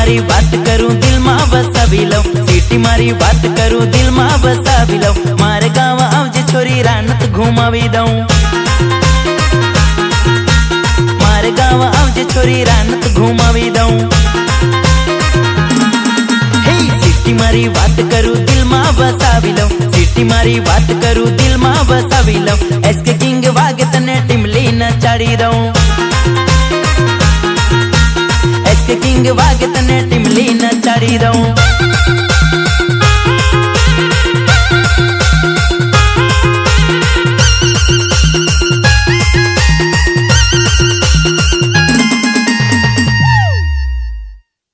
मारी बात करूं दिल में बसावी लऊं, सीटी मारी बात करूं दिल में बसावी लऊं। मारे गाँव आवजे छोरी रानत घुमावी दऊं, मारे गाँव आवजे छोरी रानत घुमावी दऊं। हे सीटी मारी बात करूं दिल में बसावी लऊं, सीटी मारी बात करूं दिल में बसावी लऊं। एसके किंग वागे तने टिमली नचाड़ी दऊं, एसके किंग वागे तने टिमली नचाड़ी दऊं।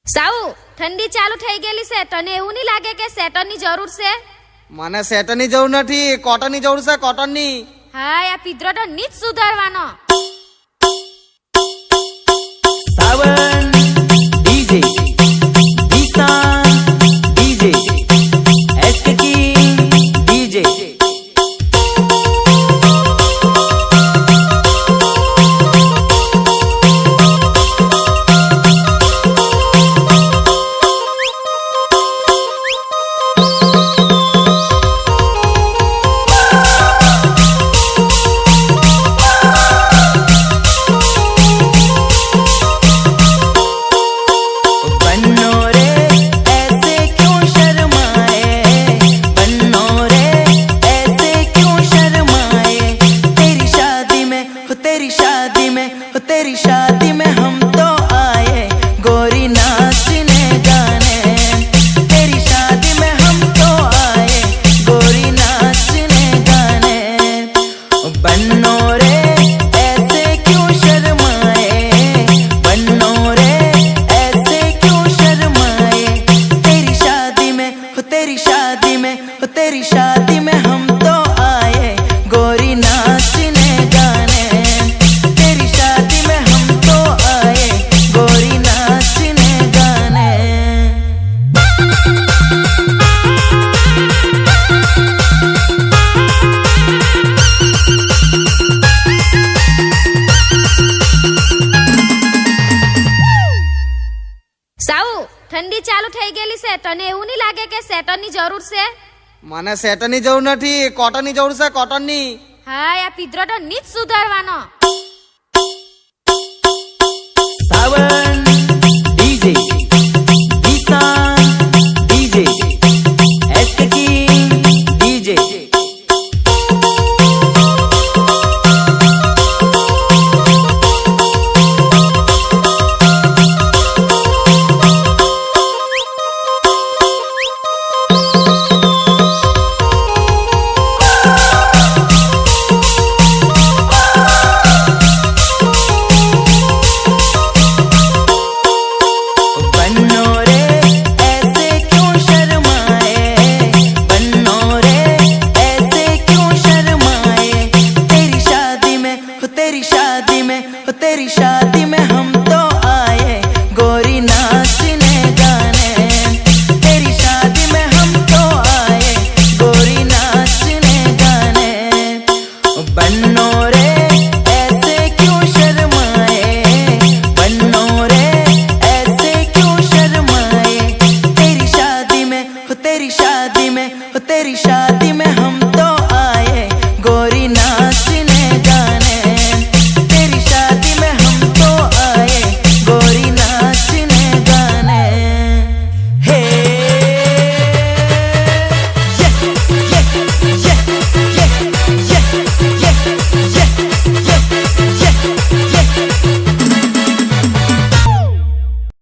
સાઉ ઠંડી ચાલુ થઈ ગયેલી છે, તને એવું નહીં લાગે કે સ્વેટરની જરૂર છે? મને સ્વેટરની જરૂર નથી, કોટનની જરૂર છે, કોટનની। હા આ પીધરો તો નીચ સુધારવાનો। Sawan DJ Ishan DJ SK king DJ. तेरी शादी में हम तो आए गोरी नाचने गाने, तेरी शादी में हम तो आए गोरी नाचने गाने। बन्नो रे ऐसे क्यों शर्माए, बन्नो रे ऐसे क्यों शर्माए। तेरी शादी में तेरी शादी में तेरी शादी में हम तो आए गोरी नाचने गाने, तेरी शादी में हम तो आए गोरी नाचने गाने। સાઉ ઠંડી ચાલુ થઈ ગયેલી છે, તને એવું નહીં લાગે કે સ્વેટરની જરૂર છે? મને સ્વેટરની જરૂર નથી, કોટનની જરૂર છે, કોટનની। હા આ પીધરો તો નીચ સુધારવાનો। सावन